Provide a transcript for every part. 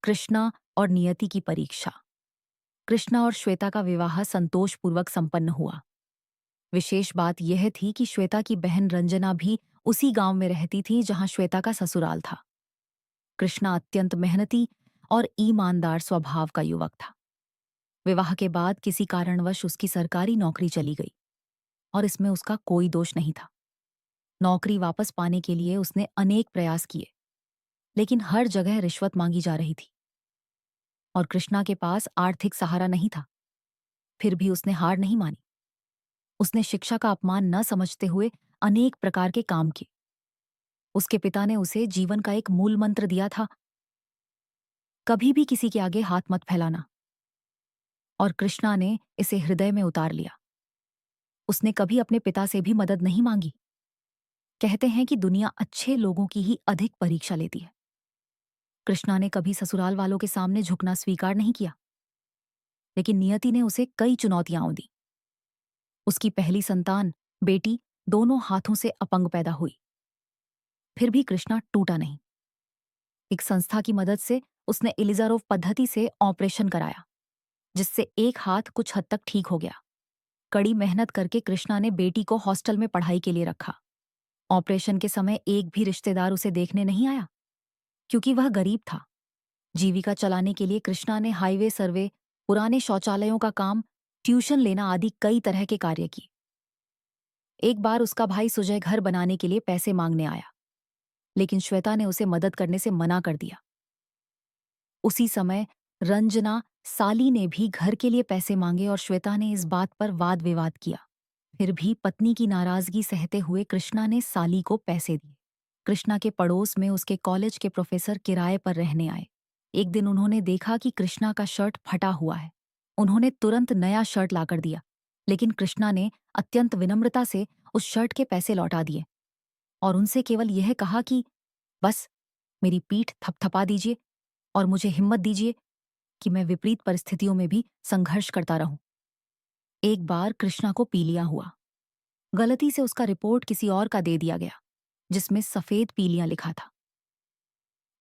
कृष्णा और नियति की परीक्षा। कृष्णा और श्वेता का विवाह संतोषपूर्वक संपन्न हुआ। विशेष बात यह थी कि श्वेता की बहन रंजना भी उसी गांव में रहती थी जहां श्वेता का ससुराल था। कृष्णा अत्यंत मेहनती और ईमानदार स्वभाव का युवक था। विवाह के बाद किसी कारणवश उसकी सरकारी नौकरी चली गई और इसमें उसका कोई दोष नहीं था। नौकरी वापस पाने के लिए उसने अनेक प्रयास किए, लेकिन हर जगह रिश्वत मांगी जा रही थी और कृष्णा के पास आर्थिक सहारा नहीं था। फिर भी उसने हार नहीं मानी। उसने शिक्षा का अपमान न समझते हुए अनेक प्रकार के काम किए। उसके पिता ने उसे जीवन का एक मूल मंत्र दिया था, कभी भी किसी के आगे हाथ मत फैलाना, और कृष्णा ने इसे हृदय में उतार लिया। उसने कभी अपने पिता से भी मदद नहीं मांगी। कहते हैं कि दुनिया अच्छे लोगों की ही अधिक परीक्षा लेती है। कृष्णा ने कभी ससुराल वालों के सामने झुकना स्वीकार नहीं किया, लेकिन नियति ने उसे कई चुनौतियां दी। उसकी पहली संतान, बेटी, दोनों हाथों से अपंग पैदा हुई। फिर भी कृष्णा टूटा नहीं। एक संस्था की मदद से उसने एलिजारोव पद्धति से ऑपरेशन कराया, जिससे एक हाथ कुछ हद तक ठीक हो गया। कड़ी मेहनत करके कृष्णा ने बेटी को हॉस्टल में पढ़ाई के लिए रखा। ऑपरेशन के समय एक भी रिश्तेदार उसे देखने नहीं आया, क्योंकि वह गरीब था। जीविका चलाने के लिए कृष्णा ने हाईवे सर्वे, पुराने शौचालयों का काम, ट्यूशन लेना आदि कई तरह के कार्य किए। एक बार उसका भाई सुजय घर बनाने के लिए पैसे मांगने आया, लेकिन श्वेता ने उसे मदद करने से मना कर दिया। उसी समय रंजना, साली ने भी घर के लिए पैसे मांगे और श्वेता ने इस बात पर वाद विवाद किया। फिर भी पत्नी की नाराजगी सहते हुए कृष्णा ने साली को पैसे दिए। कृष्णा के पड़ोस में उसके कॉलेज के प्रोफेसर किराए पर रहने आए। एक दिन उन्होंने देखा कि कृष्णा का शर्ट फटा हुआ है। उन्होंने तुरंत नया शर्ट लाकर दिया, लेकिन कृष्णा ने अत्यंत विनम्रता से उस शर्ट के पैसे लौटा दिए और उनसे केवल यह कहा कि बस मेरी पीठ थपथपा दीजिए और मुझे हिम्मत दीजिए कि मैं विपरीत परिस्थितियों में भी संघर्ष करता रहूं। एक बार कृष्णा को पीलिया हुआ। गलती से उसका रिपोर्ट किसी और का दे दिया गया, जिसमें सफेद पीलिया लिखा था।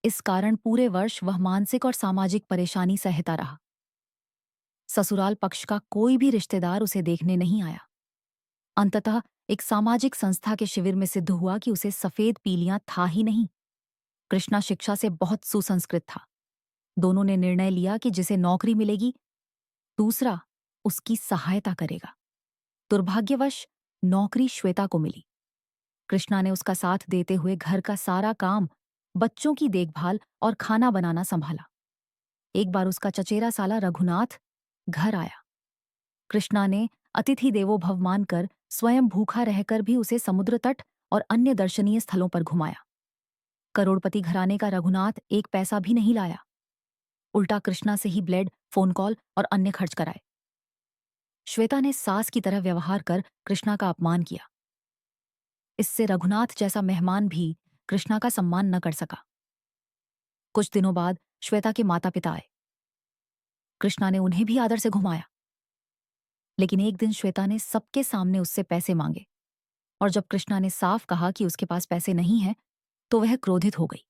इस कारण पूरे वर्ष वह मानसिक और सामाजिक परेशानी सहता रहा। ससुराल पक्ष का कोई भी रिश्तेदार उसे देखने नहीं आया। अंततः एक सामाजिक संस्था के शिविर में सिद्ध हुआ कि उसे सफेद पीलिया था ही नहीं। कृष्णा शिक्षा से बहुत सुसंस्कृत था। दोनों ने निर्णय लिया कि जिसे नौकरी मिलेगी, दूसरा उसकी सहायता करेगा। दुर्भाग्यवश नौकरी श्वेता को मिली। कृष्णा ने उसका साथ देते हुए घर का सारा काम, बच्चों की देखभाल और खाना बनाना संभाला। एक बार उसका चचेरा साला रघुनाथ घर आया। कृष्णा ने अतिथि देवो भव मानकर स्वयं भूखा रहकर भी उसे समुद्र तट और अन्य दर्शनीय स्थलों पर घुमाया। करोड़पति घराने का रघुनाथ एक पैसा भी नहीं लाया, उल्टा कृष्णा से ही ब्लेड, फोन कॉल और अन्य खर्च कराए। श्वेता ने सास की तरह व्यवहार कर कृष्णा का अपमान किया। इससे रघुनाथ जैसा मेहमान भी कृष्णा का सम्मान न कर सका। कुछ दिनों बाद श्वेता के माता पिता आए। कृष्णा ने उन्हें भी आदर से घुमाया, लेकिन एक दिन श्वेता ने सबके सामने उससे पैसे मांगे और जब कृष्णा ने साफ कहा कि उसके पास पैसे नहीं हैं, तो वह क्रोधित हो गई।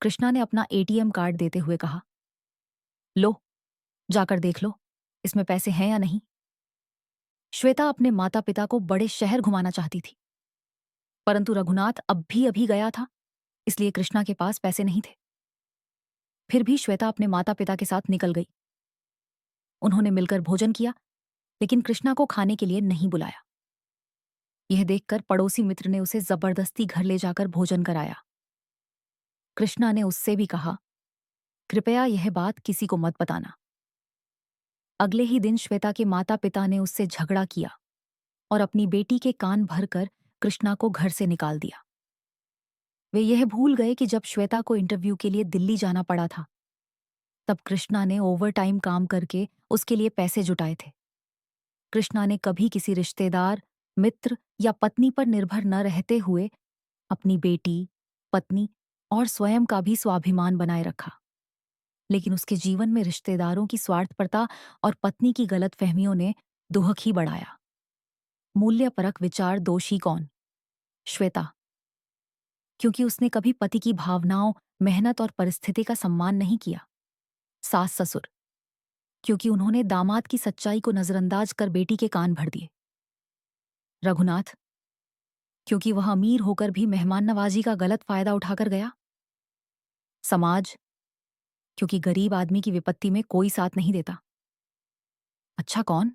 कृष्णा ने अपना एटीएम कार्ड देते हुए कहा, लो, जाकर देख लो इसमें पैसे हैं या नहीं। श्वेता अपने माता पिता को बड़े शहर घुमाना चाहती थी, परंतु रघुनाथ अब भी अभी गया था, इसलिए कृष्णा के पास पैसे नहीं थे। फिर भी श्वेता अपने माता पिता के साथ निकल गई। उन्होंने मिलकर भोजन किया, लेकिन कृष्णा को खाने के लिए नहीं बुलाया। यह देखकर पड़ोसी मित्र ने उसे जबरदस्ती घर ले जाकर भोजन कराया। कृष्णा ने उससे भी कहा, कृपया यह बात किसी को मत बताना। अगले ही दिन श्वेता के माता पिता ने उससे झगड़ा किया और अपनी बेटी के कान भरकर कृष्णा को घर से निकाल दिया। वे यह भूल गए कि जब श्वेता को इंटरव्यू के लिए दिल्ली जाना पड़ा था, तब कृष्णा ने ओवरटाइम काम करके उसके लिए पैसे जुटाए थे। कृष्णा ने कभी किसी रिश्तेदार, मित्र या पत्नी पर निर्भर न रहते हुए अपनी बेटी, पत्नी और स्वयं का भी स्वाभिमान बनाए रखा। लेकिन उसके जीवन में रिश्तेदारों की स्वार्थपरता और पत्नी की गलतफहमियों ने दुहक ही बढ़ाया। मूल्यपरक विचार दोषी कौन? श्वेता। क्योंकि उसने कभी पति की भावनाओं, मेहनत और परिस्थिति का सम्मान नहीं किया। सास ससुर, क्योंकि उन्होंने दामाद की सच्चाई को नजरअंदाज कर बेटी के कान भर दिए। रघुनाथ, क्योंकि वह अमीर होकर भी मेहमान नवाजी का गलत फायदा उठाकर गया। समाज, क्योंकि गरीब आदमी की विपत्ति में कोई साथ नहीं देता। अच्छा कौन?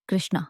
कृष्णा।